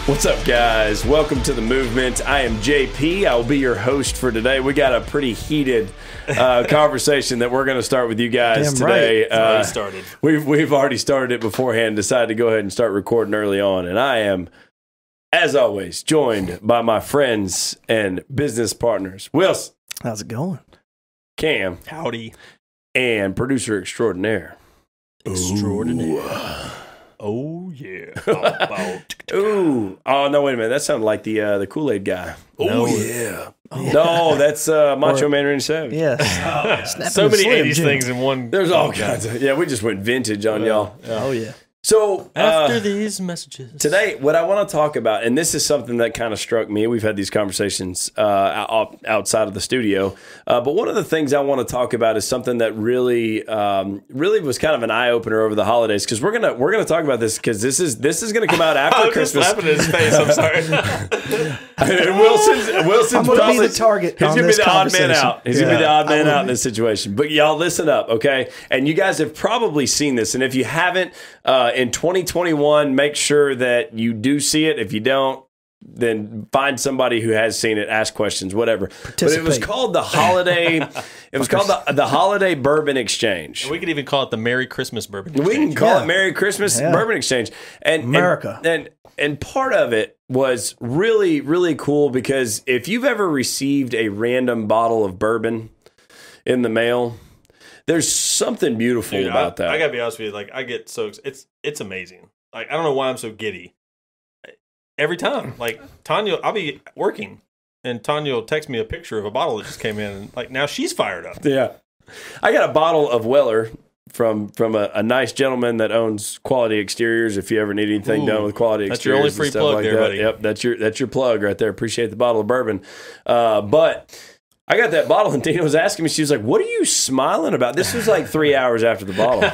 What's up, guys? Welcome to the movement. I am JP. I will be your host for today. We got a pretty heated conversation that we're going to start with you guys today. It's already started. We've already started it beforehand, decided to go ahead and start recording early on. And I am, as always, joined by my friends and business partners. Wilson. How's it going? Cam. Howdy. And producer extraordinaire. Extraordinaire. Oh, yeah. Ooh. Oh, no, wait a minute. That sounded like the Kool-Aid guy. No. Oh, yeah. No, that's Macho Man Randy Savage. Yes. So many 80s things in one. There's all kinds of, we just went vintage on y'all. Oh, yeah. So, after these messages. Today, what I want to talk about, and this is something that kind of struck me. We've had these conversations outside of the studio. But one of the things I want to talk about is something that really was kind of an eye opener over the holidays. Because we're gonna talk about this because this is going to come out after Christmas. I'm just laughing at his face. I'm sorry. And Wilson's I'm going to be the target. He's going to be the odd man out. He's going to be the odd man out in be. this situation. But y'all listen up, okay? And you guys have probably seen this. And if you haven't, in 2021, make sure that you do see it. If you don't, then find somebody who has seen it, ask questions, whatever. But it was called the holiday. It was called the Holiday Bourbon Exchange. And we could even call it the Merry Christmas Bourbon Exchange. We can call it Merry Christmas Bourbon Exchange. And America. And part of it was really, really cool because if you've ever received a random bottle of bourbon in the mail, there's something beautiful about that. I gotta be honest with you. Like, I get so it's amazing. Like, I don't know why I'm so giddy. Every time, like Tanya, I'll be working, and Tanya will text me a picture of a bottle that just came in, and like now she's fired up. Yeah, I got a bottle of Weller from a nice gentleman that owns Quality Exteriors. If you ever need anything done with Quality Exteriors, that's your only free plug, there, buddy. Yep, that's your plug right there. Appreciate the bottle of bourbon, but. I got that bottle, and Dina was asking me, she was like, what are you smiling about? This was like 3 hours after the bottle.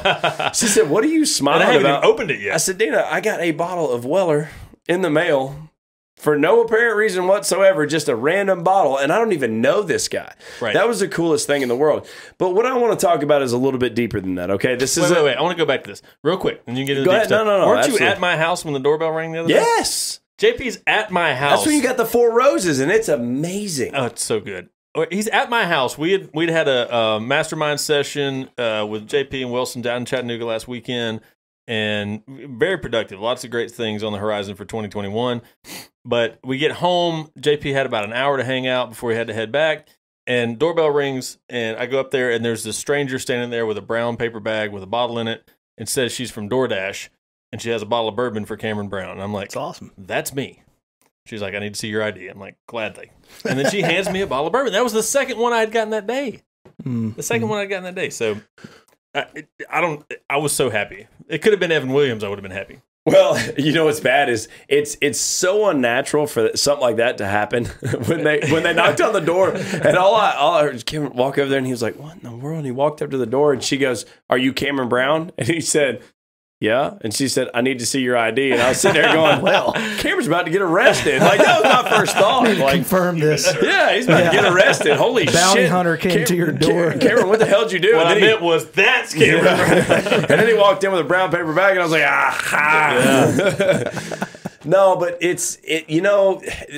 She said, what are you smiling about? I haven't even opened it yet. I said, Dina, I got a bottle of Weller in the mail for no apparent reason whatsoever, just a random bottle, and I don't even know this guy. Right. That was the coolest thing in the world. But what I want to talk about is a little bit deeper than that, okay? This is Wait. I want to go back to this real quick, and you can get into the deep stuff. No, Weren't absolutely. you at my house when the doorbell rang the other day? Yes. JP's at my house. That's when you got the 4 roses, and it's amazing. Oh, it's so good. He's at my house. We'd had a mastermind session with JP and Wilson down in Chattanooga last weekend, and very productive. Lots of great things on the horizon for 2021. But we get home. JP had about an hour to hang out before he had to head back, and doorbell rings, and I go up there, and there's this stranger standing there with a brown paper bag with a bottle in it, and says she's from DoorDash, and she has a bottle of bourbon for Cameron Brown. And I'm like, that's awesome. That's me. She's like, I need to see your ID. I'm like, gladly. And then she hands me a bottle of bourbon. That was the second one I had gotten that day. The second one I'd gotten that day. So I was so happy. It could have been Evan Williams. I would have been happy. Well, you know what's bad is it's so unnatural for something like that to happen. when they knocked on the door, and all I heard was Cameron walk over there, and he was like, what in the world? And he walked up to the door, and she goes, are you Cameron Brown? And he said, yeah. And she said, I need to see your ID. And I was sitting there going, well, Cameron's about to get arrested. Like, that was my first thought. Like, confirm this. Yeah, he's about to get arrested. Holy shit. Bounty hunter came to your door. Cameron, what the hell did you do? What I meant was, that's Cameron. And then he walked in with a brown paper bag, and I was like, ah. No, but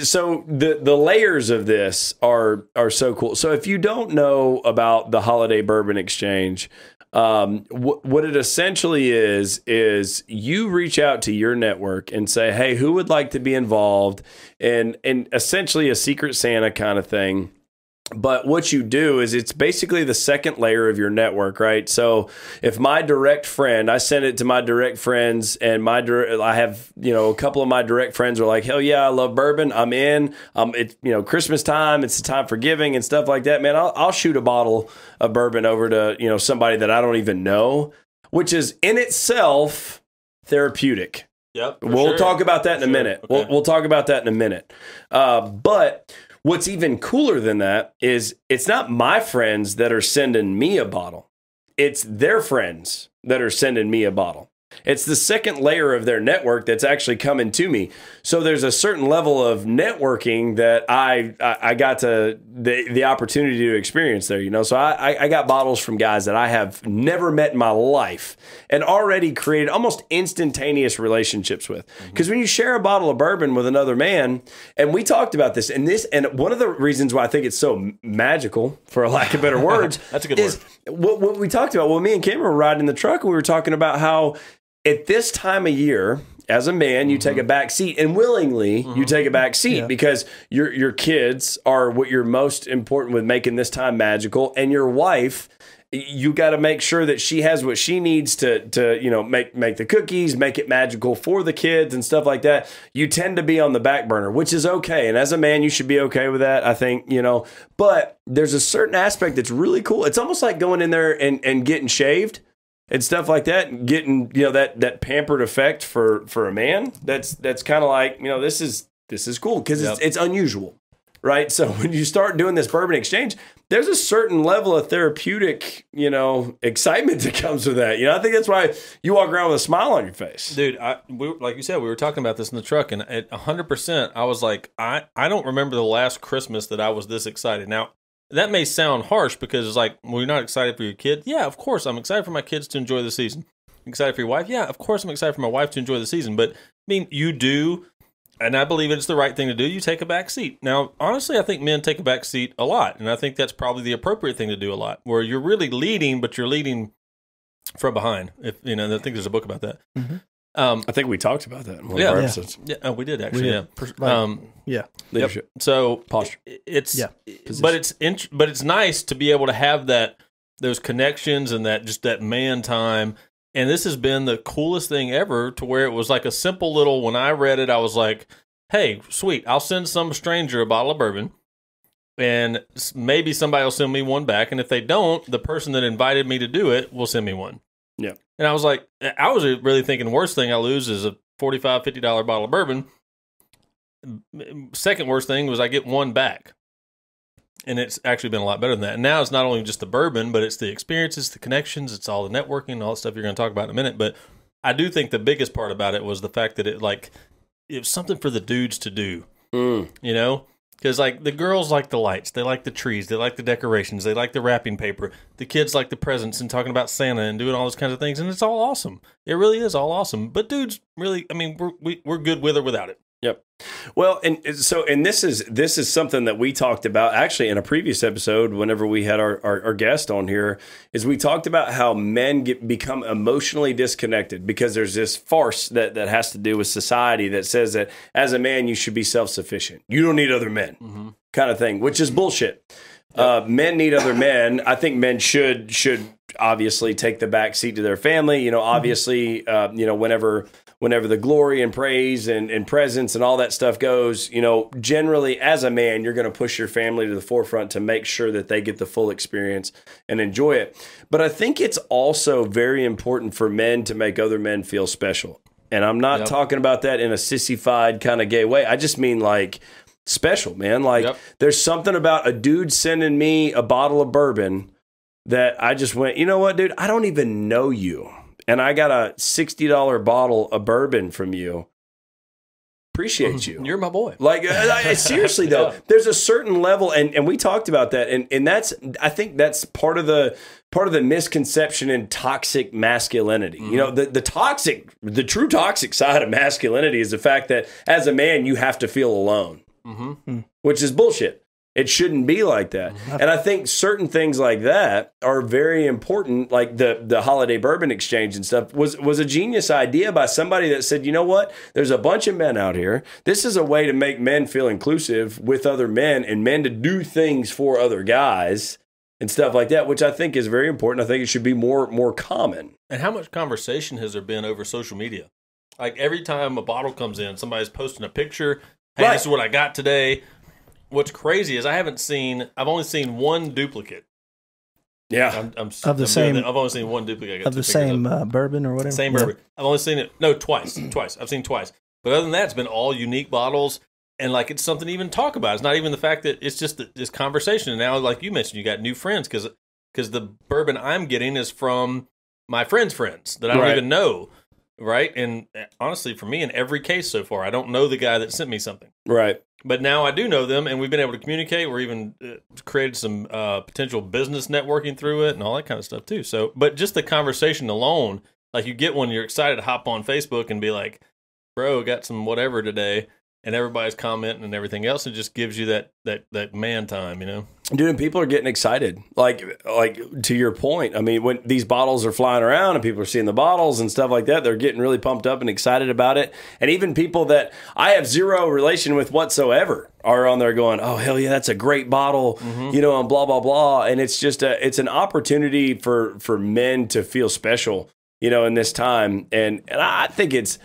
so the layers of this are so cool. So if you don't know about the Holiday Bourbon Exchange, what it essentially is you reach out to your network and say, hey, who would like to be involved in essentially a Secret Santa kind of thing. But what you do is it's basically the second layer of your network, right? So if my direct friend, I send it to my direct friends, and I have, a couple of my direct friends are like, hell yeah, I love bourbon. I'm in. It's Christmas time. It's the time for giving and stuff like that. Man, I'll shoot a bottle of bourbon over to somebody that I don't even know, which is in itself therapeutic. Yep. We'll talk about that in a minute. Okay. We'll talk about that in a minute. But what's even cooler than that is it's not my friends that are sending me a bottle. It's their friends that are sending me a bottle. It's the second layer of their network that's actually coming to me. So there's a certain level of networking that I got to the opportunity to experience there, you know. So I got bottles from guys that I have never met in my life and already created almost instantaneous relationships with. Because when you share a bottle of bourbon with another man, and we talked about this, and one of the reasons why I think it's so magical, for a lack of better words, that's a good word. What we talked about. Well, me and Cameron were riding in the truck, and we were talking about how at this time of year, as a man, you take a back seat, and willingly you take a back seat because your kids are what you're most important with making this time magical, and your wife, you got to make sure that she has what she needs to you know, make the cookies, make it magical for the kids and stuff like that. You tend to be on the back burner, which is okay, and as a man, you should be okay with that, I think, you know. But there's a certain aspect that's really cool. It's almost like going in there and getting shaved and stuff like that, and getting, you know, that pampered effect for a man. That's kind of like, you know, this is cool because it's unusual, right? So when you start doing this bourbon exchange, there's a certain level of therapeutic, you know, excitement that comes with that. You know, I think that's why you walk around with a smile on your face, dude. Like you said, we were talking about this in the truck, and at 100%, I was like, I don't remember the last Christmas that I was this excited. Now, that may sound harsh because it's like, well, you're not excited for your kid. Yeah, of course, I'm excited for my kids to enjoy the season. Excited for your wife? Yeah, of course, I'm excited for my wife to enjoy the season. But I mean, you do. And I believe it's the right thing to do. You take a back seat. Now, honestly, I think men take a back seat a lot. And I think that's probably the appropriate thing to do a lot, where you're really leading, but you're leading from behind. If you know, I think there's a book about that. I think we talked about that in one of our episodes. Yeah, we did actually. Leadership. Yep. So posture. But it's nice to be able to have those connections and that man time. And this has been the coolest thing ever, to where it was like a simple little, when I read it, I was like, hey, sweet, I'll send some stranger a bottle of bourbon, and maybe somebody will send me one back. And if they don't, the person that invited me to do it will send me one. Yeah. And I was like, I was really thinking, worst thing I lose is a $45, $50 bottle of bourbon. Second worst thing was I get one back. And it's actually been a lot better than that. And now it's not only just the bourbon, but it's the experiences, the connections, it's all the networking, all the stuff you're going to talk about in a minute. But I do think the biggest part about it was the fact that it was something for the dudes to do, you know? Because like the girls like the lights, they like the trees, they like the decorations, they like the wrapping paper. The kids like the presents and talking about Santa and doing all those kinds of things. And it's all awesome. It really is all awesome. But dudes, really, I mean, we're good with or without it. Yep. Well, and this is something that we talked about actually in a previous episode whenever we had our guest on here, is we talked about how men become emotionally disconnected because there's this farce that has to do with society that says that as a man you should be self-sufficient. You don't need other men kind of thing, which is bullshit. Yep. Men need other men. I think men should obviously take the back seat to their family. You know, obviously, you know, whenever the glory and praise and presence and all that stuff goes, you know, generally as a man, you're going to push your family to the forefront to make sure that they get the full experience and enjoy it. But I think it's also very important for men to make other men feel special. And I'm not talking about that in a sissified kind of gay way. I just mean like special, man. Like there's something about a dude sending me a bottle of bourbon that I just went, you know what, dude, I don't even know you. And I got a $60 bottle of bourbon from you. Appreciate you. You're my boy. Like, seriously, though, there's a certain level, and we talked about that, and I think that's part of the misconception in toxic masculinity. You know, the true toxic side of masculinity is the fact that as a man, you have to feel alone, which is bullshit. It shouldn't be like that. And I think certain things like that are very important, like the holiday bourbon exchange and stuff was a genius idea by somebody that said, you know what, there's a bunch of men out here. This is a way to make men feel inclusive with other men and men to do things for other guys and stuff like that, which I think is very important. I think it should be more common. And how much conversation has there been over social media? Like every time a bottle comes in, somebody's posting a picture. Hey, this is what I got today. What's crazy is I've only seen one duplicate. Yeah. I've only seen one duplicate. Of the same bourbon or whatever? Same bourbon. I've only seen it, twice. I've seen twice. But other than that, it's been all unique bottles. And like, it's something to even talk about. It's not even the fact that it's just this conversation. And now, like you mentioned, you got new friends because the bourbon I'm getting is from my friends' friends that I don't even know. right? And honestly, for me, in every case so far, I don't know the guy that sent me something. Right. But now I do know them, and we've been able to communicate. We're even created some potential business networking through it and all that kind of stuff too. So, but just the conversation alone, like you get one, you're excited to hop on Facebook and be like, bro, got some whatever today. And everybody's commenting and everything else. It just gives you that man time, you know? Dude, and people are getting excited. Like to your point, I mean, when these bottles are flying around and people are seeing the bottles and stuff like that, they're getting really pumped up and excited about it. And even people that I have zero relation with whatsoever are on there going, oh, hell yeah, that's a great bottle, you know, and blah, blah, blah. And it's just it's an opportunity for men to feel special, you know, in this time, and I think it's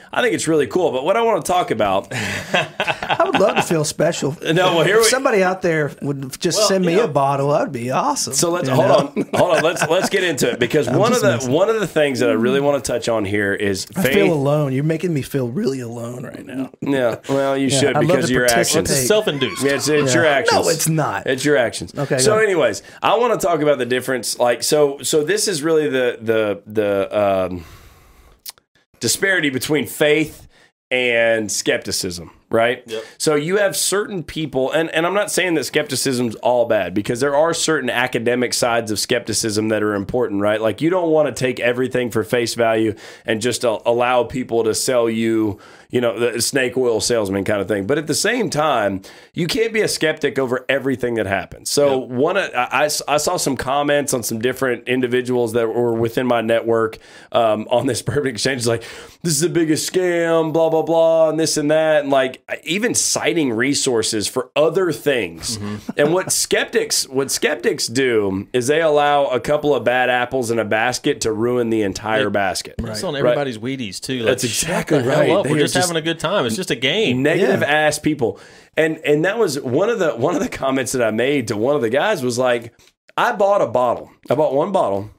really cool. But what I want to talk about, I would love to feel special. No, well, if somebody out there would just send me a bottle, that would be awesome. So let's hold on. Let's get into it, because one of the things that I really want to touch on here is faith. I feel alone. You're making me feel really alone right now. Yeah, well, you should, because of your actions. It's self-induced. Yeah, it's your actions. No, it's not. It's your actions. Okay. So, anyways, I want to talk about the difference. Like, so this is really the disparity between faith and skepticism, right? Yep. So you have certain people, and I'm not saying that skepticism's all bad, because there are certain academic sides of skepticism that are important, right? Like, you don't want to take everything for face value and just allow people to sell you, you know, the snake oil salesman kind of thing. But at the same time, you can't be a skeptic over everything that happens. So I saw some comments on some different individuals that were within my network on this Bourbon Exchange, like, this is the biggest scam, blah, blah, blah, and this and that. And like, even citing resources for other things. And what skeptics do is they allow a couple of bad apples in a basket to ruin the entire basket. It's on everybody's Wheaties too. Like, that's exactly right. We're just having a good time. It's just a game. Negative ass people. And that was one of the comments that I made to one of the guys was like, I bought a bottle. I bought one bottle.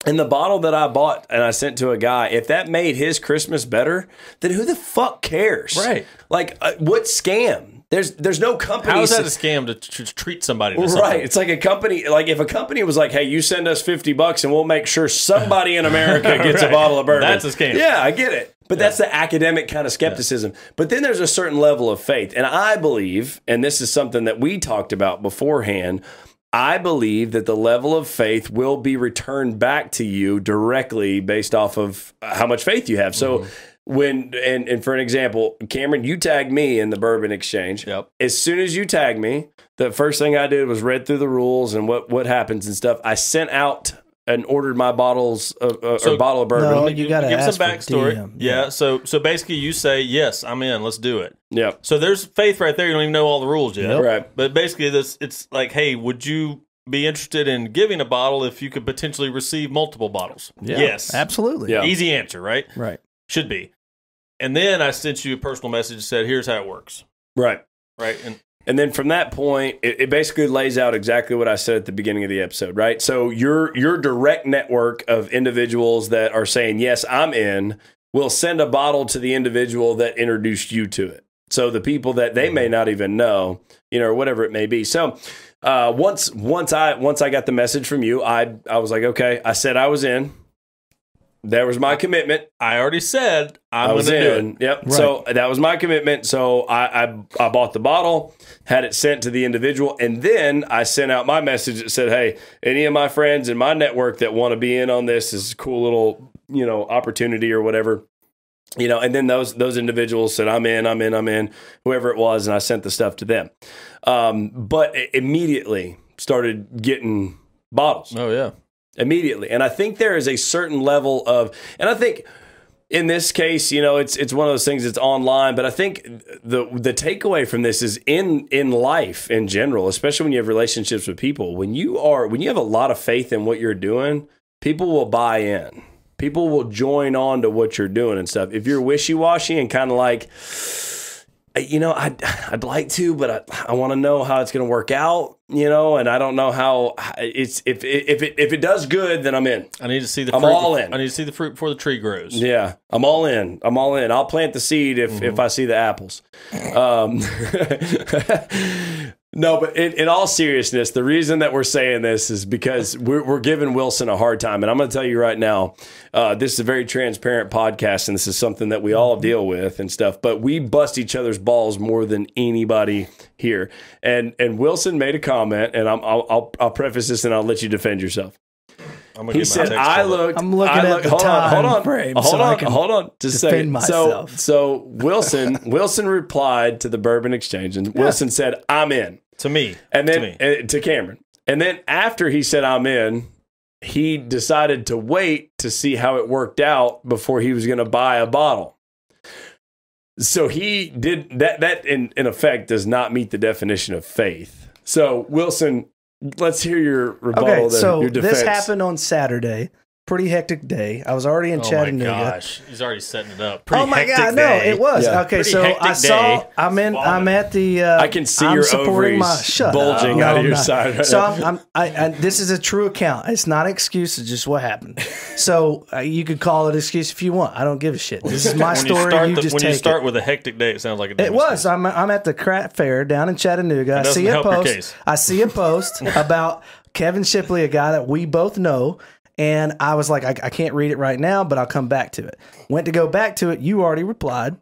And the bottle that I bought and I sent to a guy, if that made his Christmas better, then who the fuck cares? Right. Like, what scam? There's no company. How is that a scam to treat somebody to something? Right. It's like a company, like if a company was like, hey, you send us $50 and we'll make sure somebody in America gets a bottle of bourbon. That's a scam. Yeah, I get it. But that's the academic kind of skepticism. But then there's a certain level of faith. And I believe, and this is something that we talked about beforehand, I believe that the level of faith will be returned back to you directly based off of how much faith you have. So when, and for an example, Cameron, you tagged me in the Bourbon Exchange. Yep. As soon as you tagged me, the first thing I did was read through the rules and what happens and stuff. I sent out and ordered my bottles of, or bottle of bourbon. No, you got to give ask some backstory. DM. Yeah. So basically, you say yes, I'm in. Let's do it. Yeah. So there's faith right there. You don't even know all the rules yet. Yep. Right. But basically, it's like, hey, would you be interested in giving a bottle if you could potentially receive multiple bottles? Yeah, yes, absolutely. Yeah. Easy answer, right? Right. Should be. And then I sent you a personal message that said, here's how it works. Right. Right. And then from that point, it basically lays out exactly what I said at the beginning of the episode, right? So your direct network of individuals that are saying, yes, I'm in, will send a bottle to the individual that introduced you to it. So the people that they may not even know, you know, or whatever it may be. So once I got the message from you, I was like, okay, I said I was in. There was my commitment. I already said I'm going to do it. Yep. Right. So that was my commitment. So I bought the bottle, had it sent to the individual, and then I sent out my message that said, hey, any of my friends in my network that want to be in on this is a cool little, you know, opportunity or whatever. You know, and then those individuals said, I'm in, whoever it was, and I sent the stuff to them. But immediately started getting bottles. Oh, yeah. Immediately. And I think there is a certain level of, and I think in this case, you know, it's one of those things that's online, but I think the takeaway from this is in life in general, especially when you have relationships with people, when you have a lot of faith in what you're doing, people will buy in. People will join on to what you're doing and stuff. If you're wishy-washy and kind of like, you know, I'd like to, but I want to know how it's going to work out, you know, and I don't know how it's, if it does good, then I'm in. I need to see the I'm fruit. all in. I need to see the fruit before the tree grows. Yeah, I'm all in. I'll plant the seed if I see the apples. No, but in all seriousness, the reason that we're saying this is because we're giving Wilson a hard time. And I'm going to tell you right now, this is a very transparent podcast, and this is something that we all deal with and stuff. But we bust each other's balls more than anybody here. And Wilson made a comment, and I'll preface this, and I'll let you defend yourself. He said, I'm looking at the time frame. Hold on. Just a second. Myself. So Wilson replied to the Bourbon Exchange, and Wilson said, I'm in. To me. And then to Cameron. And then after he said, I'm in, he decided to wait to see how it worked out before he was going to buy a bottle. So he did that in effect does not meet the definition of faith. So Wilson, let's hear your rebuttal. Okay, so your defense. this happened on Saturday. Pretty hectic day. I was already in Chattanooga. Oh my gosh, he's already setting it up. Oh my God, no, it was. Yeah. Okay, so I saw. I'm at the. I can see your ovaries bulging out of your side. Right so I this is a true account. It's not an excuse. It's just what happened. So you could call it an excuse if you want. I don't give a shit. This is my story. When you start with a hectic day, it sounds like a damn It was. excuse. I'm at the craft fair down in Chattanooga. I see a post about Kevin Shipley, a guy that we both know. And I was like, I can't read it right now, but I'll come back to it. Went to go back to it. You already replied.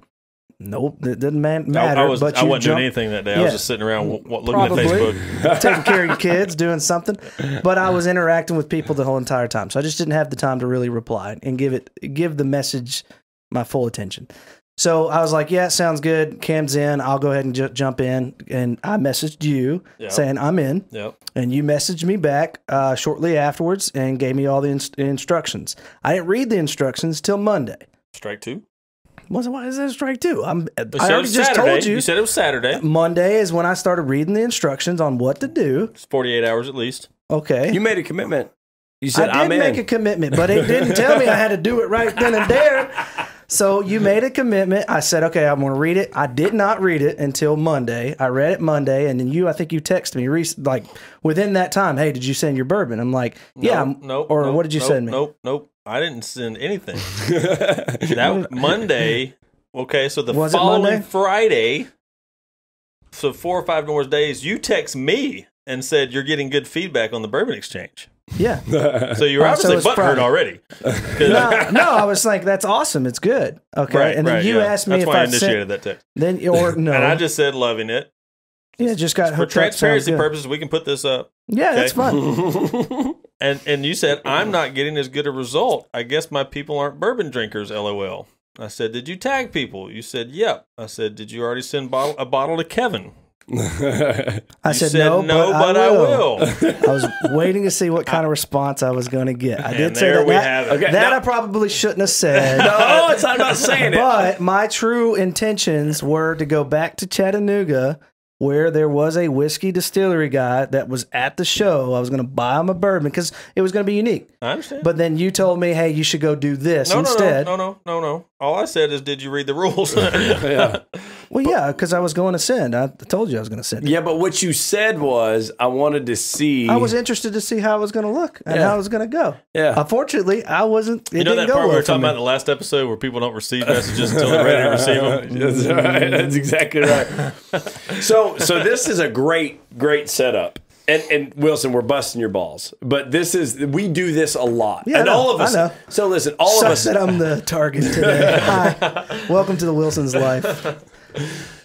Nope, it didn't matter. I wasn't doing anything that day. I was just sitting around looking at Facebook. Taking care of your kids, doing something. But I was interacting with people the whole entire time. So I just didn't have the time to really reply and give the message my full attention. So I was like, yeah, sounds good. Cam's in. I'll go ahead and jump in. And I messaged you saying I'm in. Yep. And you messaged me back shortly afterwards and gave me all the instructions. I didn't read the instructions till Monday. Strike two? Why is that strike two? I already just told you. You said it was Saturday. Monday is when I started reading the instructions on what to do. It's 48 hours at least. Okay. You made a commitment. You said I did make a commitment, but it didn't tell me I had to do it right then and there. So you made a commitment. I said, okay, I'm going to read it. I did not read it until Monday. I read it Monday, and then I think you texted me like within that time. Hey, did you send your bourbon? I'm like, yeah. What did you send me? Nope. I didn't send anything. That Monday. Okay, so the following Friday. So 4 or 5 more days, you text me and said you're getting good feedback on the Bourbon Exchange. Yeah. So you were obviously butthurt already. No, I was like, that's awesome. It's good. Okay. Right, and then you asked me that's if why I sent, initiated that text. Then or no. And I just said loving it. Yeah, just got for transparency purposes, we can put this up. Yeah, that's fine. And you said I'm not getting as good a result. I guess my people aren't bourbon drinkers. LOL. I said, did you tag people? You said, yep. I said, did you already send a bottle to Kevin? I said no, but I will. I was waiting to see what kind of response I was going to get. I did say that. I probably shouldn't have said. No, it's not about saying it. But my true intentions were to go back to Chattanooga, where there was a whiskey distillery guy that was at the show. I was going to buy him a bourbon because it was going to be unique. I understand. But then you told me, hey, you should go do this instead. No. All I said is, did you read the rules? Yeah. Well, yeah, because I was going to send. I told you I was going to send. Yeah, but what you said was, I wanted to see. I was interested to see how it was going to look and how it was going to go. Yeah. Unfortunately, I wasn't. You know that part we were talking about in the last episode where people don't receive messages until they're ready to receive them? That's right. That's exactly right. So this is a great setup. And Wilson, we're busting your balls, but we do this a lot. Yeah, and all of us. I know. So listen, all of us. That I'm the target today. Hi, welcome to the Wilson's life.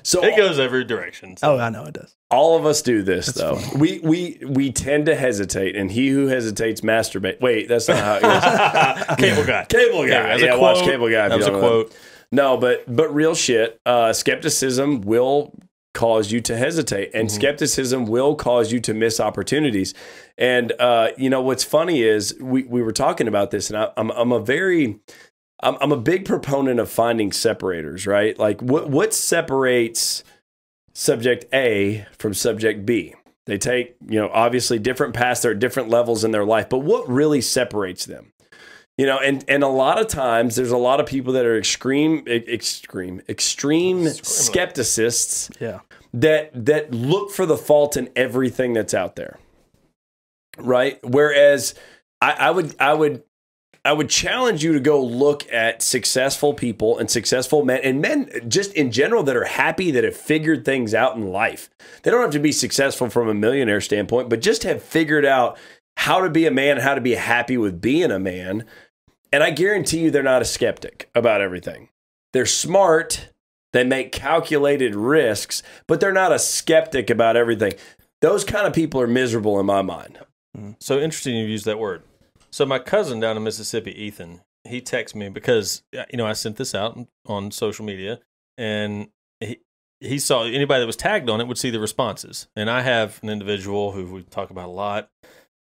So it goes every direction. So. Oh, I know it does. All of us do this, though. We tend to hesitate, and he who hesitates masturbate. Wait, that's not how it goes. Cable guy. Cable guy. Yeah, watch Cable Guy. That was a quote. No, but real shit. Skepticism will cause you to hesitate, and skepticism will cause you to miss opportunities. And what's funny is we were talking about this, and I'm a big proponent of finding separators, right? Like what separates subject A from subject B? They take, obviously different paths, they're at different levels in their life, but what really separates them? And a lot of times there's a lot of people that are extreme skepticists that look for the fault in everything that's out there. Right? Whereas I would I would challenge you to go look at successful people and successful men and men just in general that are happy, that have figured things out in life. They don't have to be successful from a millionaire standpoint, but just have figured out how to be a man, how to be happy with being a man. And I guarantee you they're not a skeptic about everything. They're smart. They make calculated risks, but they're not a skeptic about everything. Those kind of people are miserable in my mind. So interesting you use that word. So my cousin down in Mississippi, Ethan, he texted me because, I sent this out on social media, and he saw anybody that was tagged on it would see the responses. And I have an individual who we talk about a lot.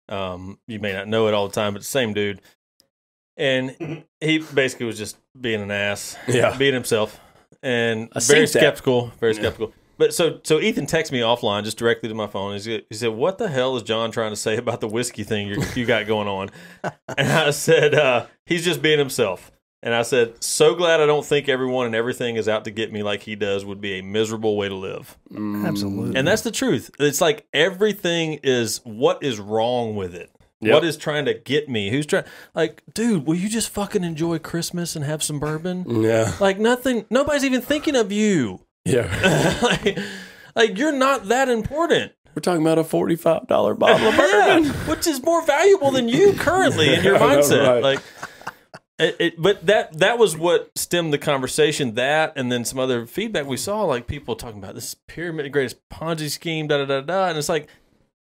You may not know it all the time, but the same dude. And he basically was just being an ass, being himself, and very skeptical. But so Ethan texted me offline, just directly to my phone. He said, "What the hell is John trying to say about the whiskey thing you got going on?" And I said, "He's just being himself." And I said, "So glad I don't think everyone and everything is out to get me like he does. Would be a miserable way to live." Absolutely. And that's the truth. It's like everything is what is wrong with it. Yep. What is trying to get me? Who's trying? Like, dude, will you just fucking enjoy Christmas and have some bourbon? Yeah. Like nothing. Nobody's even thinking of you. Yeah. like you're not that important. We're talking about a $45 bottle of bourbon, which is more valuable than you currently in your mindset. Right. Like, but that was what stemmed the conversation. That, and then some other feedback we saw, like people talking about this pyramid, greatest Ponzi scheme, and it's like,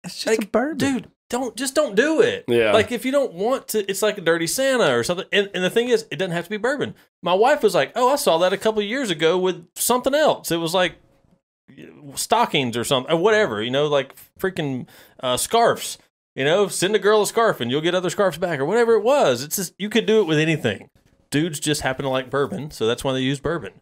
it's just a bourbon, dude. Don't do it. Yeah. Like if you don't want to, it's like a dirty Santa or something. And the thing is, it doesn't have to be bourbon. My wife was like, "Oh, I saw that a couple of years ago with something else. It was like stockings or something, or whatever. Like freaking scarves. Send a girl a scarf and you'll get other scarves back or whatever it was. It's just you could do it with anything. Dudes just happen to like bourbon, so that's why they use bourbon.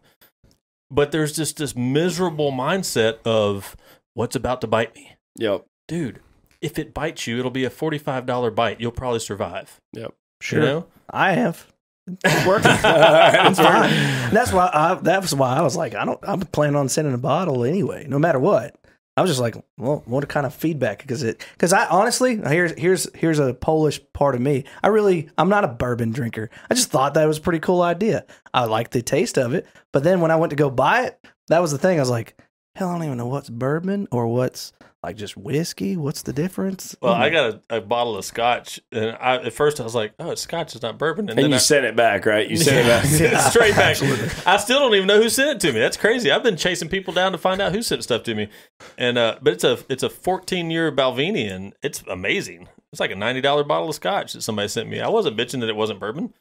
But there's just this miserable mindset of what's about to bite me. Yep, dude. If it bites you, it'll be a $45 bite. You'll probably survive. Yep. Sure. I have. It's working. I'm fine. That's why I was like, I'm planning on sending a bottle anyway, no matter what. I was just like, well, what kind of feedback? Because I honestly, here's a Polish part of me. I'm not a bourbon drinker. I just thought that was a pretty cool idea. I like the taste of it. But then when I went to go buy it, that was the thing. I was like, hell, I don't even know what's bourbon or what's like just whiskey. What's the difference? Well, I got a bottle of scotch, and at first I was like, "Oh, it's scotch. It's not bourbon." And then you sent it back, right? You sent it back straight back. I still don't even know who sent it to me. That's crazy. I've been chasing people down to find out who sent stuff to me, and but it's a 14-year Balvenie, and it's amazing. It's like a $90 bottle of scotch that somebody sent me. I wasn't bitching that it wasn't bourbon.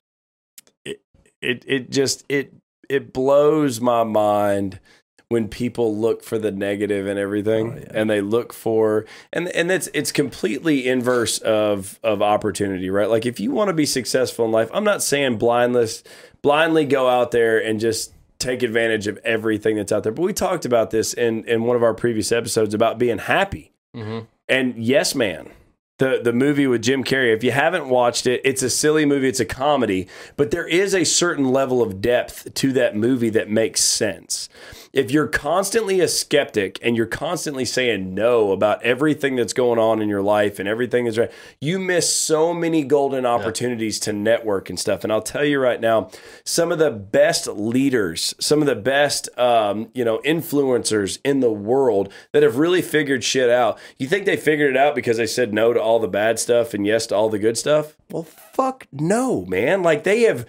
It blows my mind when people look for the negative in everything, and they look for, and it's completely inverse of opportunity, right? Like if you want to be successful in life, I'm not saying blindly go out there and just take advantage of everything that's out there. But we talked about this in one of our previous episodes about being happy. Mm-hmm. And Yes Man, the movie with Jim Carrey, if you haven't watched it, it's a silly movie, it's a comedy, but there is a certain level of depth to that movie that makes sense. If you're constantly a skeptic and you're constantly saying no about everything that's going on in your life and everything is right, you miss so many golden opportunities to network and stuff. And I'll tell you right now, some of the best leaders, some of the best influencers in the world that have really figured shit out. You think they figured it out because they said no to all the bad stuff and yes to all the good stuff? Well, fuck no, man. Like they have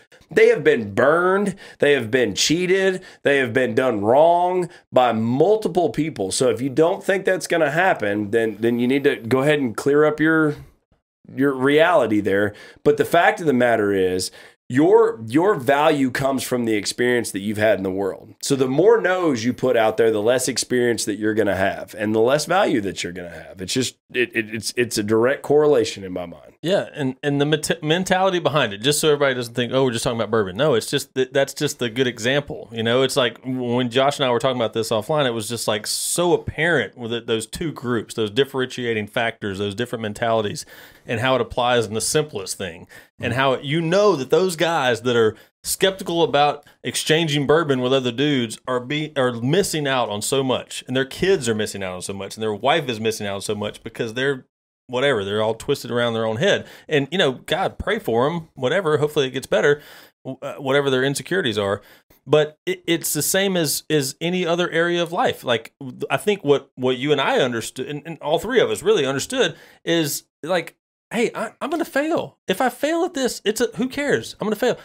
been burned, they have been cheated, they have been done wrong by multiple people. So if you don't think that's going to happen, then you need to go ahead and clear up your reality there. But the fact of the matter is, your value comes from the experience that you've had in the world. So the more no's you put out there, the less experience that you're going to have and the less value that you're going to have. It's just it's a direct correlation in my mind. Yeah, and the mentality behind it, just so everybody doesn't think, oh, we're just talking about bourbon. No, it's just that's just the good example. It's like when Josh and I were talking about this offline, it was just like so apparent with those two groups, those differentiating factors, those different mentalities, and how it applies in the simplest thing, and how that those guys that are skeptical about exchanging bourbon with other dudes are missing out on so much, and their kids are missing out on so much, and their wife is missing out on so much because they're whatever. They're all twisted around their own head. And, God, pray for them, whatever. Hopefully it gets better, whatever their insecurities are. But it's the same as any other area of life. Like, I think what you and I understood, and all three of us really understood, is like, hey, I'm going to fail. If I fail at this, who cares? I'm going to fail.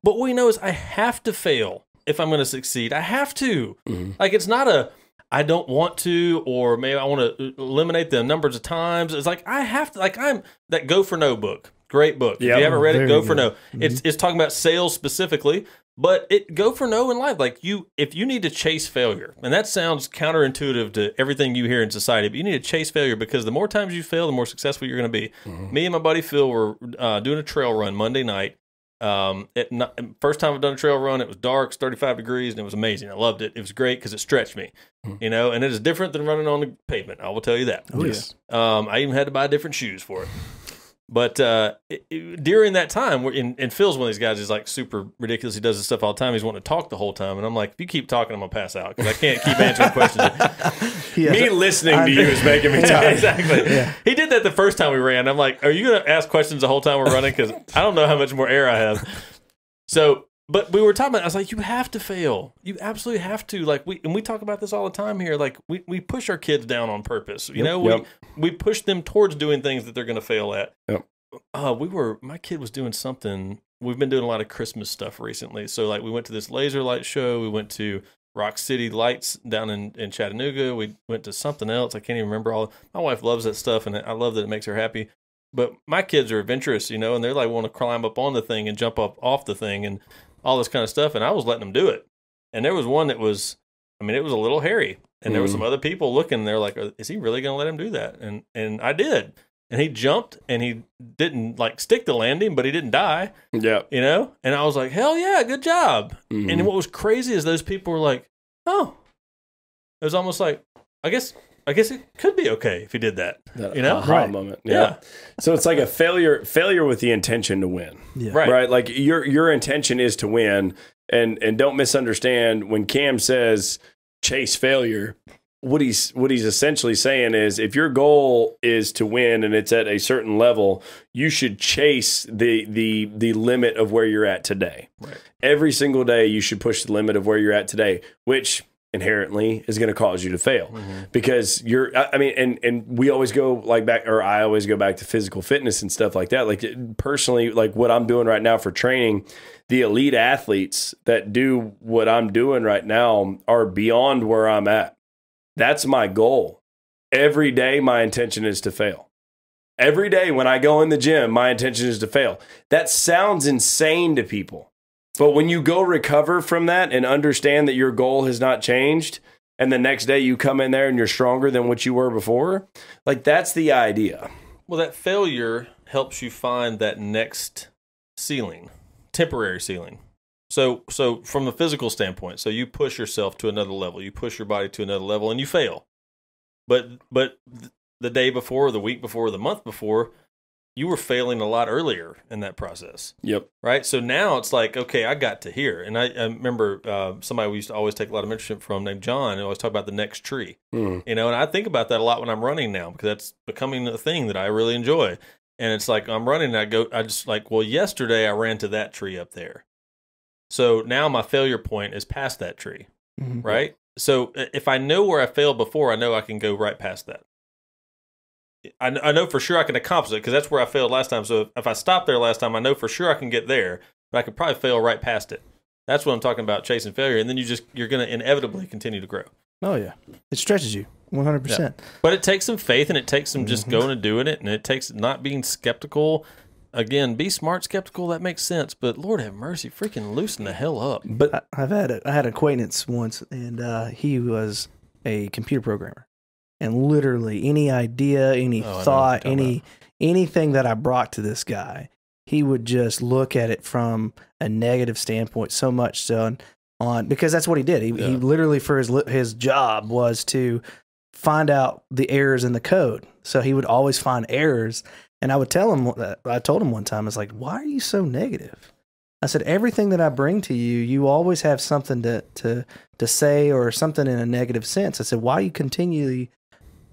But what we know is I have to fail if I'm going to succeed. I have to. Mm-hmm. Like, it's not I don't want to, or maybe I want to eliminate the numbers of times. It's like, I have to, like, I'm that Go for No book. Great book. Yep. If you haven't read it, Go for No. Mm-hmm. It's talking about sales specifically, but Go for No in life. Like, if you need to chase failure, and that sounds counterintuitive to everything you hear in society, but you need to chase failure because the more times you fail, the more successful you're going to be. Mm-hmm. Me and my buddy Phil were doing a trail run Monday night. First time I've done a trail run, it was dark, it's 35 degrees, and it was amazing. I loved it. It was great because it stretched me, and it is different than running on the pavement. I will tell you that. Oh, yes. I even had to buy different shoes for it. But during that time, and Phil's one of these guys who's like super ridiculous. He does this stuff all the time. He's wanting to talk the whole time. And I'm like, if you keep talking, I'm going to pass out because I can't keep answering questions. Me listening to you is making me tired. Exactly. Yeah. He did that the first time we ran. I'm like, are you going to ask questions the whole time we're running? Because I don't know how much more air I have. So, but we were talking about, I was like, you have to fail. You absolutely have to. Like, we talk about this all the time here. Like, we push our kids down on purpose. We push them towards doing things that they're going to fail at. Yep. My kid was doing something. We've been doing a lot of Christmas stuff recently. So, like, we went to this laser light show. We went to Rock City Lights down in Chattanooga. We went to something else. I can't even remember my wife loves that stuff, and I love that it makes her happy. But my kids are adventurous, and they're like want to climb up on the thing and jump up off the thing and all this kind of stuff. And I was letting them do it. And there was one that was, it was a little hairy. And there were some other people looking, and they're like, is he really going to let him do that? And I did. And he jumped, and he didn't like stick the landing, but he didn't die. Yeah. And I was like, hell yeah, good job. Mm-hmm. And what was crazy is those people were like, oh, it was almost like, I guess it could be okay if he did that. Aha moment. Yeah. So it's like a failure with the intention to win. Yeah. Right. Like your intention is to win, and don't misunderstand when Cam says chase failure. What he's essentially saying is, if your goal is to win and it's at a certain level, you should chase the limit of where you're at today. Right. Every single day, you should push the limit of where you're at today, which inherently is going to cause you to fail because and we always go I always go back to physical fitness and stuff like that. Like personally, like what I'm doing right now for training, the elite athletes that do what I'm doing right now are beyond where I'm at. That's my goal. Every day, my intention is to fail. Every day when I go in the gym, my intention is to fail. That sounds insane to people. But when you go recover from that and understand that your goal has not changed, and the next day you come in there and you're stronger than what you were before, like that's the idea. Well, that failure helps you find that next ceiling, temporary ceiling. So from a physical standpoint, so you push yourself to another level, you push your body to another level, and you fail. But the day before, the week before, the month before, you were failing a lot earlier in that process. Yep. Right? So now it's like, okay, I got to here. And I remember somebody we used to always take a lot of mentorship from named John, and always talk about the next tree. And I think about that a lot when I'm running now, because that's becoming a thing that I really enjoy. And it's like I'm running, and I just like, well, yesterday I ran to that tree up there. So now my failure point is past that tree, right? So if I know where I failed before, I know I can go right past that. I know for sure I can accomplish it because that's where I failed last time. So if I stopped there last time, I know for sure I can get there, but I could probably fail right past it. That's what I'm talking about, chasing failure. And then you're going to inevitably continue to grow. Oh, yeah. It stretches you 100%. Yeah. But it takes some faith, and it takes some just going and doing it, and it takes not being skeptical. Again, be smart, skeptical, that makes sense, but Lord have mercy, freaking loosen the hell up. But I had an acquaintance once, and he was a computer programmer. And literally any idea, any thought, anything that I brought to this guy, he would just look at it from a negative standpoint, so much so on because that's what he did. He literally, for his job, was to find out the errors in the code. So he would always find errors. And I would tell him, I told him one time, I was like, why are you so negative? I said, everything that I bring to you, you always have something to say or something in a negative sense. I said, why are you continually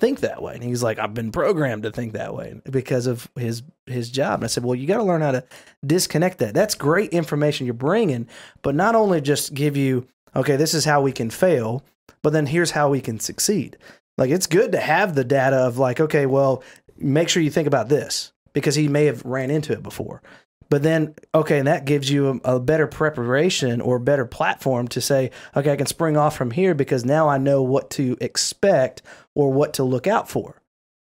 think that way. And he's like, I've been programmed to think that way because of his job. And I said, well, you got to learn how to disconnect that. That's great information you're bringing, but not only just give you, okay, this is how we can fail, but then here's how we can succeed. Like, it's good to have the data of like, okay, well, make sure you think about this because he may have ran into it before. But then, okay, and that gives you a better preparation or better platform to say, okay, I can spring off from here because now I know what to expect or what to look out for.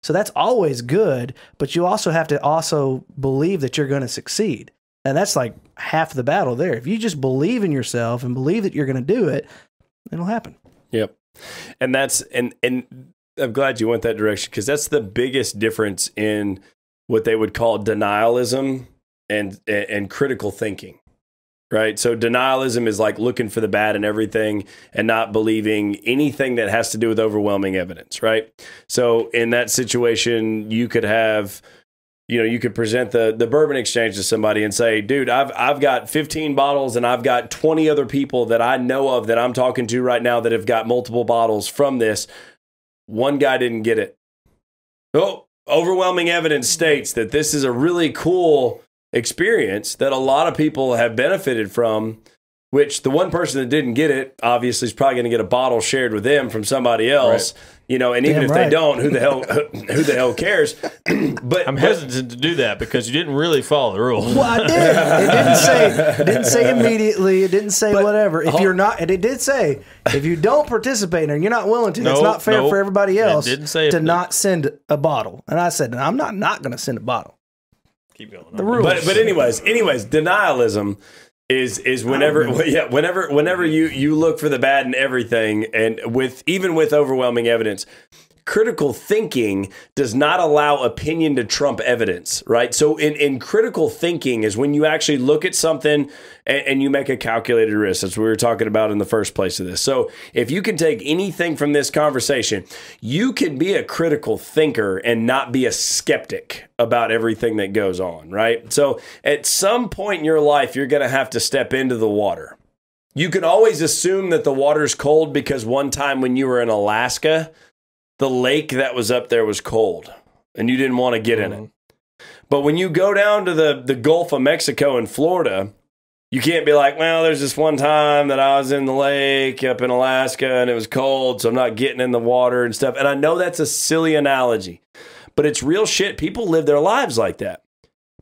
So that's always good, but you also have to also believe that you're going to succeed. And that's like half the battle there. If you just believe in yourself and believe that you're going to do it, it'll happen. Yep. And I'm glad you went that direction because that's the biggest difference in what they would call denialism and critical thinking, right? So denialism is like looking for the bad in everything and not believing anything that has to do with overwhelming evidence, right? So in that situation, you could have, you could present the Bourbon Exchange to somebody and say, dude, I've got 15 bottles and I've got 20 other people that I know of that I'm talking to right now that have got multiple bottles from this. One guy didn't get it. Oh, overwhelming evidence states that this is a really cool experience that a lot of people have benefited from, which the one person that didn't get it obviously is probably going to get a bottle shared with them from somebody else, and even if they don't, who the hell cares? But I'm hesitant to do that because you didn't really follow the rules. Well, I did. It didn't say immediately. It didn't say whatever. If you're not, and it did say if you don't participate or you're not willing to, it's not fair for everybody else to not send a bottle. And I said, I'm not going to send a bottle. Keep going. The rules. But anyways, denialism is whenever you look for the bad in everything, and even with overwhelming evidence. Critical thinking does not allow opinion to trump evidence, right? So in critical thinking is when you actually look at something and you make a calculated risk. That's what we were talking about in the first place of this. So if you can take anything from this conversation, you can be a critical thinker and not be a skeptic about everything that goes on, right? So at some point in your life, you're going to have to step into the water. You can always assume that the water's cold because one time when you were in Alaska, the lake that was up there was cold and you didn't want to get in it. But when you go down to the Gulf of Mexico and Florida, you can't be like, well, there's this one time that I was in the lake up in Alaska and it was cold, so I'm not getting in the water and stuff. And I know that's a silly analogy, but it's real shit. People live their lives like that.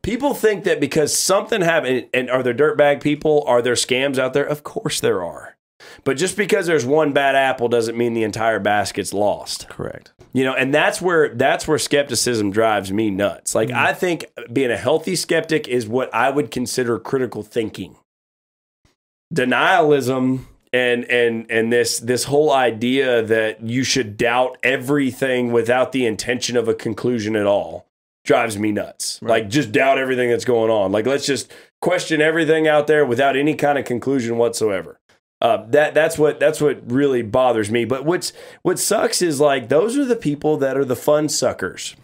People think that because something happened, and are there dirtbag people? Are there scams out there? Of course there are. But just because there's one bad apple doesn't mean the entire basket's lost. Correct. And that's where skepticism drives me nuts. Like, I think being a healthy skeptic is what I would consider critical thinking. Denialism and this whole idea that you should doubt everything without the intention of a conclusion at all drives me nuts. Right. Like, just doubt everything that's going on. Like, let's just question everything out there without any kind of conclusion whatsoever. That's what really bothers me. But what sucks is like those are the people that are the fun suckers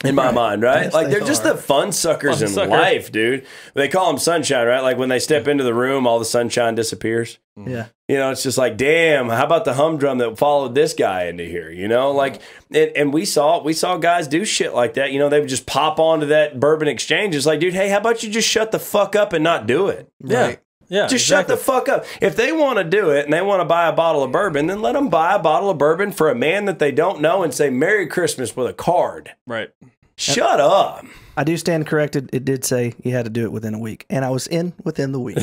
in my mind, right? Yes, like they're just the fun suckers in life, dude. They call them sunshine, right? Like when they step into the room, all the sunshine disappears. Yeah. It's just like, damn, how about the humdrum that followed this guy into here? Like, and we saw guys do shit like that. They would just pop onto that Bourbon Exchange. It's like, dude, hey, how about you just shut the fuck up and not do it? Right. Yeah, just shut the fuck up. If they want to do it and they want to buy a bottle of bourbon, then let them buy a bottle of bourbon for a man that they don't know and say Merry Christmas with a card. Right. Shut up. I do stand corrected. It did say you had to do it within a week, and I was within the week.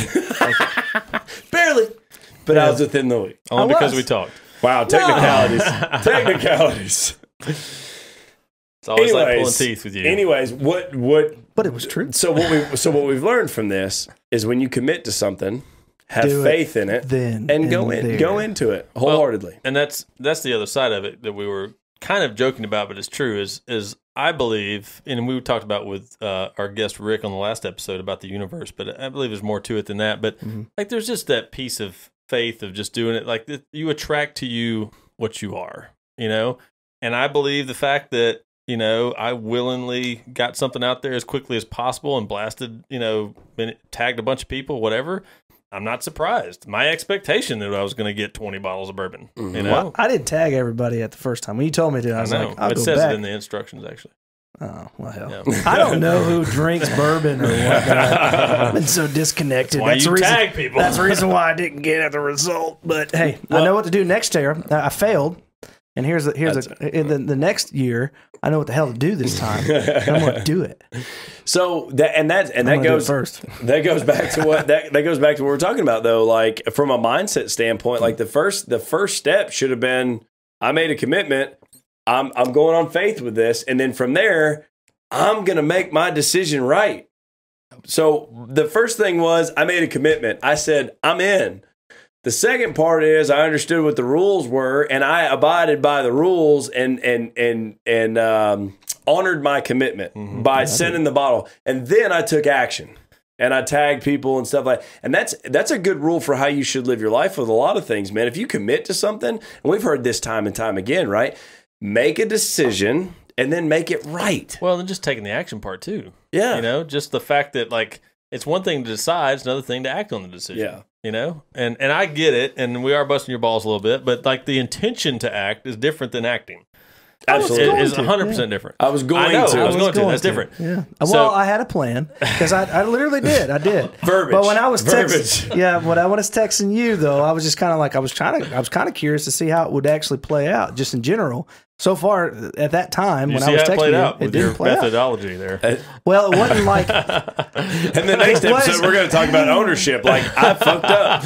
Barely, but I was within the week. Only because we talked. Wow, technicalities. Technicalities. It's always like pulling teeth with you. Anyways, But it was true. So what we've learned from this is when you commit to something, have faith in it, and go into it wholeheartedly. Well, and that's the other side of it that we were kind of joking about, but it's true. Is I believe, and we talked about with our guest Rick on the last episode about the universe, but I believe there's more to it than that. But like, there's just that piece of faith of just doing it. Like you attract to you what you are, And I believe the fact that I willingly got something out there as quickly as possible and blasted, tagged a bunch of people, whatever. I'm not surprised. My expectation that I was going to get 20 bottles of bourbon. You know, Well, I didn't tag everybody at the first time. When you told me to, I was like, I'll it go says back. it in the instructions actually. Oh, well, hell. Yeah. I don't know who drinks bourbon or whatnot. I've been so disconnected. That's why you the reason, tag people. That's the reason why I didn't get the result. But hey, I know what to do next year. I failed. And here's the next year, I know what the hell to do this time. I'm going to do it. So that goes first. That goes back to what that goes back to what we're talking about though. Like from a mindset standpoint, like the first step should have been, I made a commitment. I'm going on faith with this, and then from there, I'm going to make my decision right. So the first thing was I made a commitment. I said I'm in. The second part is I understood what the rules were, and I abided by the rules and honored my commitment by sending the bottle, and then I took action. And I tagged people and stuff like that. And that's a good rule for how you should live your life with a lot of things, man. If you commit to something, and we've heard this time and time again, right? Make a decision and then make it right. Well, then just taking the action part too. Yeah. You know, just the fact that like it's one thing to decide, it's another thing to act on the decision. Yeah. You know? And I get it, and we are busting your balls a little bit, but like the intention to act is different than acting. Absolutely. It is 100% different. I was going to. to. I was going to. That's different. Yeah. So- Well, I had a plan because I literally did. I did. Verbiage. But when I was Verbiage. when I was texting you though, I was just kind of like I was kind of curious to see how it would actually play out, just in general. So far at that time You when see I was how it texting played you, out it with didn't your play out. methodology there. Well, it wasn't like And the next It was- episode, we're going to talk about ownership. Like, I fucked up.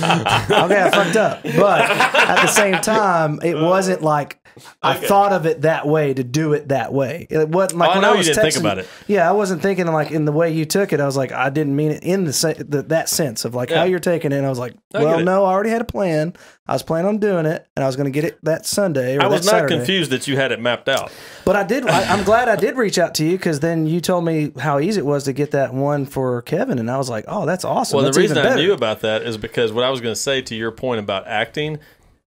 okay, I fucked up, but at the same time, it wasn't like I thought of it that way to do it that way. It wasn't like Oh, I when know I you was didn't think texting- about it. Yeah, I wasn't thinking like in the way you took it. I was like, I didn't mean it in that sense of like how you're taking it. And I was like, I get well, it. no, I already had a plan. I was planning on doing it, and I was going to get it that Sunday. Or I was that not Saturday. confused that you had it mapped out. But I did. I'm glad I did reach out to you because then you told me how easy it was to get that one for Kevin, and I was like, oh, that's awesome. Well, That's the reason even I better. knew about that is because what I was going to say to your point about acting,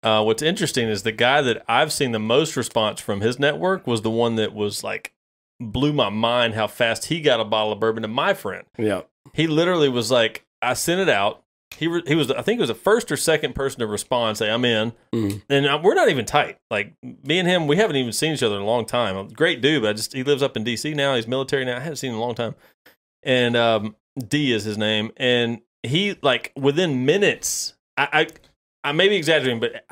what's interesting is the guy that I've seen the most response from his network was the one that was like, blew my mind how fast he got a bottle of bourbon to my friend. Yeah. He literally was like, I sent it out. He was, I think he was the first or second person to respond, say, I'm in. Mm. And we're not even tight. Like, me and him, we haven't even seen each other in a long time. Great dude, but he lives up in D.C. now. He's military now. I haven't seen him in a long time. And D is his name. And he, like, within minutes, I may be exaggerating, but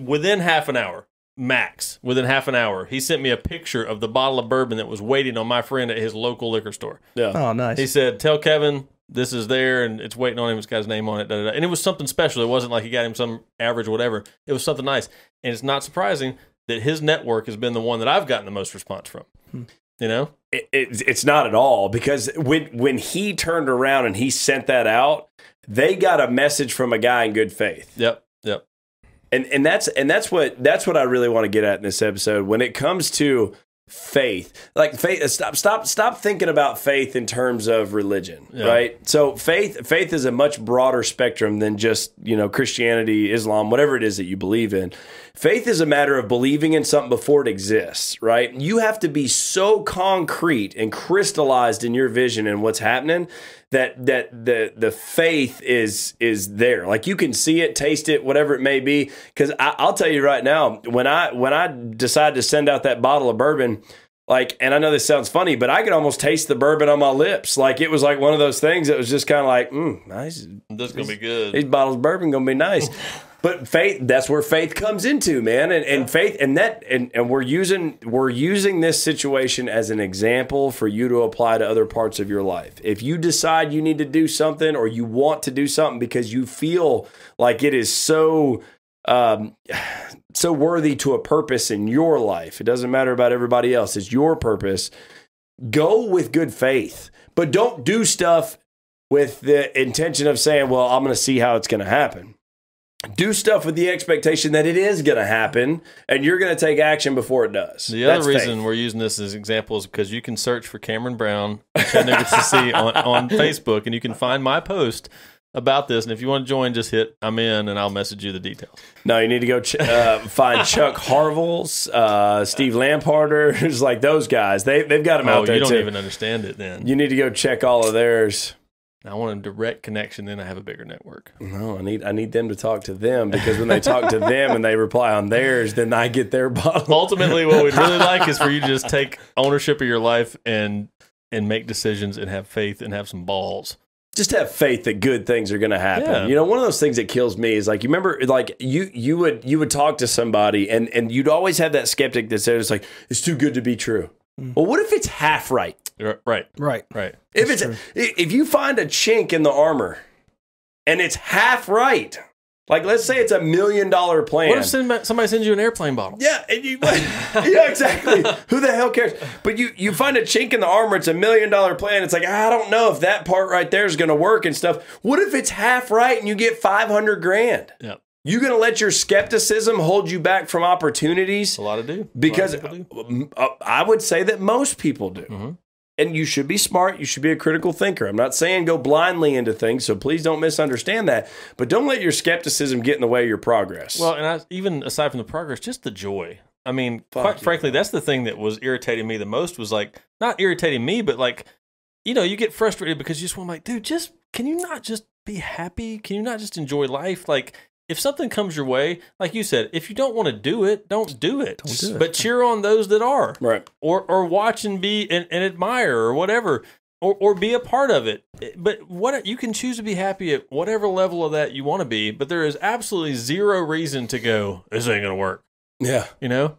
within half an hour, max, within half an hour, he sent me a picture of the bottle of bourbon that was waiting on my friend at his local liquor store. Yeah. Oh, nice. He said, tell Kevin this is there and it's waiting on him. It's got his name on it. Da, da, da. And it was something special. It wasn't like he got him some average whatever. It was something nice. And it's not surprising that his network has been the one that I've gotten the most response from. You know? It's not at all, because when he turned around and he sent that out, they got a message from a guy in good faith. Yep. And that's what I really want to get at in this episode. When it comes to faith, like faith, stop thinking about faith in terms of religion, right? So faith is a much broader spectrum than just, Christianity, Islam, whatever it is that you believe in. Faith is a matter of believing in something before it exists, right? You have to be so concrete and crystallized in your vision and what's happening that the faith is there. Like, you can see it, taste it, whatever it may be. Because I'll tell you right now, when I decided to send out that bottle of bourbon, like, and I know this sounds funny, but I could almost taste the bourbon on my lips. Like, it was like one of those things that was just kind of like, nice. This is going to be good. These bottles of bourbon going to be nice. But faith, that's where faith comes into, man. And faith, and we're using this situation as an example for you to apply to other parts of your life. If you decide you need to do something, or you want to do something because you feel like it is so worthy to a purpose in your life, it doesn't matter about everybody else, it's your purpose. Go with good faith, but don't do stuff with the intention of saying, well, I'm going to see how it's going to happen. Do stuff with the expectation that it is going to happen, and you're going to take action before it does. The other reason we're using this as examples is because you can search for Cameron Brown, Chattanooga CC on Facebook, and you can find my post about this. And if you want to join, just hit I'm in, and I'll message you the details. No, you need to go find Chuck Harvels, Steve Lamparter. It's like those guys. They've got them out there too. You don't too. even understand it then. You need to go check all of theirs. I want a direct connection, then I have a bigger network. No, I need them to talk to them, because when they talk to them and they reply on theirs, then I get their bottle. Ultimately, what we'd really like is for you to just take ownership of your life and make decisions and have faith and have some balls. Just have faith that good things are going to happen. Yeah. You know, one of those things that kills me is like, you remember, like you would talk to somebody and you'd always have that skeptic that says like, it's too good to be true. Well, what if it's half right? Right. If you find a chink in the armor and it's half right, like let's say it's $1 million plan. What if somebody sends you an airplane bottle? Yeah, and yeah, exactly. Who the hell cares? But you find a chink in the armor, it's $1 million plan. It's like, I don't know if that part right there is going to work and stuff. What if it's half right and you get $500,000? Yeah. You going to let your skepticism hold you back from opportunities? A lot of do. Because I would say that most people do. Mm-hmm. And you should be smart. You should be a critical thinker. I'm not saying go blindly into things, so please don't misunderstand that. But don't let your skepticism get in the way of your progress. Well, and even aside from the progress, just the joy. I mean, quite frankly, that's the thing that was irritating me the most, was like, not irritating me, but like, you know, you get frustrated because you just want, like, dude, can you not just be happy? Can you not just enjoy life? Like, if something comes your way, like you said, if you don't want to do it, don't do it. Don't do it. But cheer on those that are. Right. Or watch and be and admire or whatever. Or be a part of it. But what you can choose to be happy at whatever level of that you want to be, but there is absolutely zero reason to go, this ain't gonna work. Yeah. You know?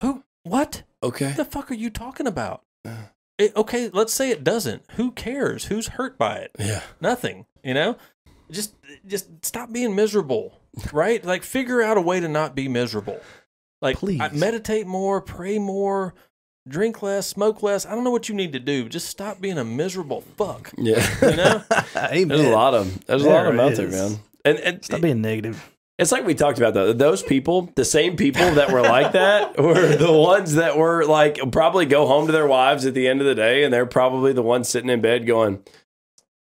Who? What? Okay. What the fuck are you talking about? Okay, let's say it doesn't. Who cares? Who's hurt by it? Yeah. Nothing. You know? Just stop being miserable, right? Like, figure out a way to not be miserable. Like, Please. Meditate more, pray more, drink less, smoke less. I don't know what you need to do. Just stop being a miserable fuck. Yeah. You know? Amen. There's a lot of them. There's a lot of them out there, man. And Stop being negative. it's like we talked about, though. Those people, the same people that were like that, were the ones that were like, probably go home to their wives at the end of the day, and they're probably the ones sitting in bed going,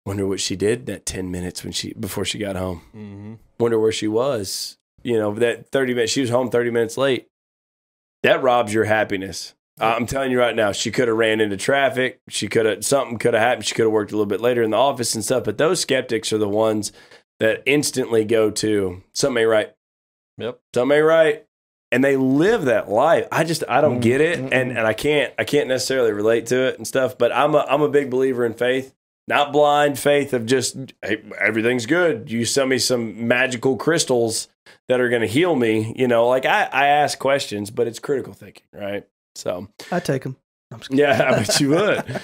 wonder what she did that 10 minutes before she got home. Mm-hmm. Wonder where she was. You know, that 30 minutes, she was home 30 minutes late. That robs your happiness. I'm telling you right now, she could have ran into traffic. Something could have happened. She could have worked a little bit later in the office and stuff. But those skeptics are the ones that instantly go to, something ain't right. Yep. Something ain't right. And they live that life. I don't get it. And I can't necessarily relate to it and stuff. But I'm a big believer in faith. Not blind faith of just, hey, everything's good. You sell me some magical crystals that are going to heal me. You know, like I ask questions, but it's critical thinking, right? So I take them. yeah, I bet you would.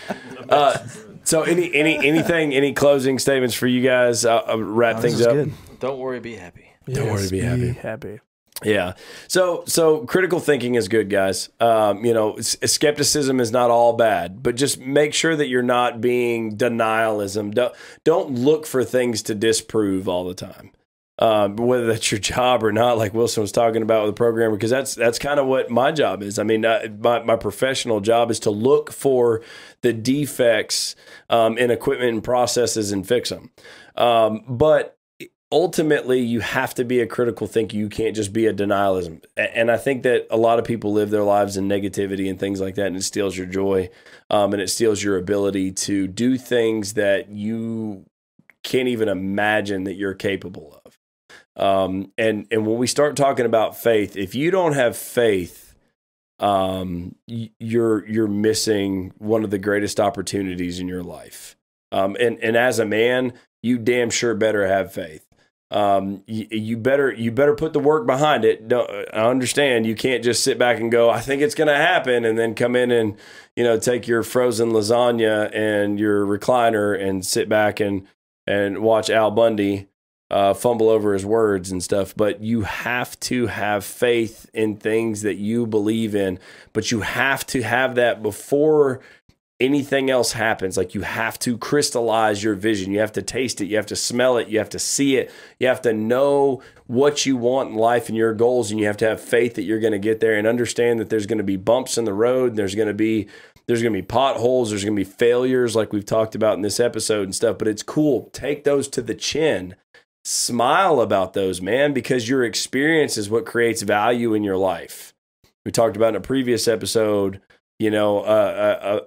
So any closing statements for you guys? I'll wrap things up. Good. Don't worry, be happy. Don't worry, be happy. Happy. Yeah. So critical thinking is good, guys. You know, skepticism is not all bad, but just make sure that you're not being denialism. Don't look for things to disprove all the time. Whether that's your job or not, like Wilson was talking about with the programmer, because that's kind of what my job is. I mean, my professional job is to look for the defects in equipment and processes and fix them. But ultimately, you have to be a critical thinker. You can't just be a denialism. And I think that a lot of people live their lives in negativity and things like that, and it steals your joy, and it steals your ability to do things that you can't even imagine that you're capable of. And when we start talking about faith, if you don't have faith, you're missing one of the greatest opportunities in your life. And as a man, you damn sure better have faith. You better put the work behind it. I understand you can't just sit back and go, I think it's going to happen, and then come in and, you know, take your frozen lasagna and your recliner and sit back and watch Al Bundy fumble over his words and stuff. But you have to have faith in things that you believe in, but you have to have that before anything else happens. Like, you have to crystallize your vision. You have to taste it. You have to smell it. You have to see it. You have to know what you want in life and your goals. And you have to have faith that you're going to get there, and understand that there's going to be bumps in the road. There's going to be potholes. There's going to be failures, like we've talked about in this episode and stuff. But it's cool. Take those to the chin. Smile about those, man, because your experience is what creates value in your life. We talked about in a previous episode, You know,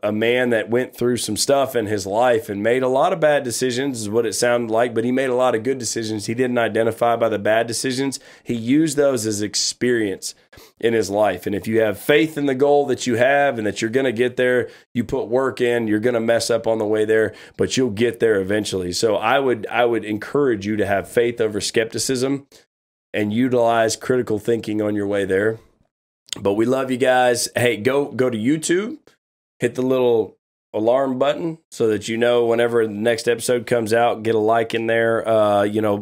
a man that went through some stuff in his life and made a lot of bad decisions is what it sounded like, but he made a lot of good decisions. He didn't identify by the bad decisions. He used those as experience in his life. And if you have faith in the goal that you have and that you're going to get there, you put work in, you're going to mess up on the way there, but you'll get there eventually. So I would encourage you to have faith over skepticism and utilize critical thinking on your way there. But we love you guys. Hey, go to YouTube, hit the little alarm button so that you know whenever the next episode comes out. Get a like in there.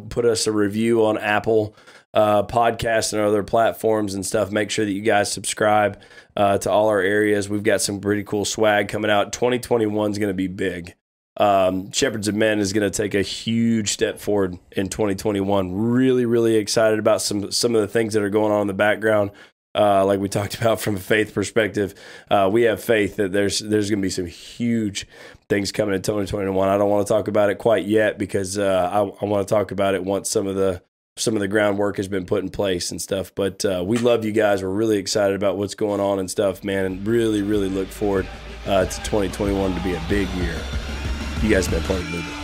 Put us a review on Apple Podcasts and other platforms and stuff. Make sure that you guys subscribe to all our areas. We've got some pretty cool swag coming out. 2021 is going to be big. Shepherds of Men is going to take a huge step forward in 2021. Really, really excited about some of the things that are going on in the background. Like we talked about from a faith perspective, we have faith that there's going to be some huge things coming in 2021. I don't want to talk about it quite yet because I want to talk about it once some of the groundwork has been put in place and stuff. But we love you guys. We're really excited about what's going on and stuff, man, and really, really look forward to 2021 to be a big year. You guys been part of the movement.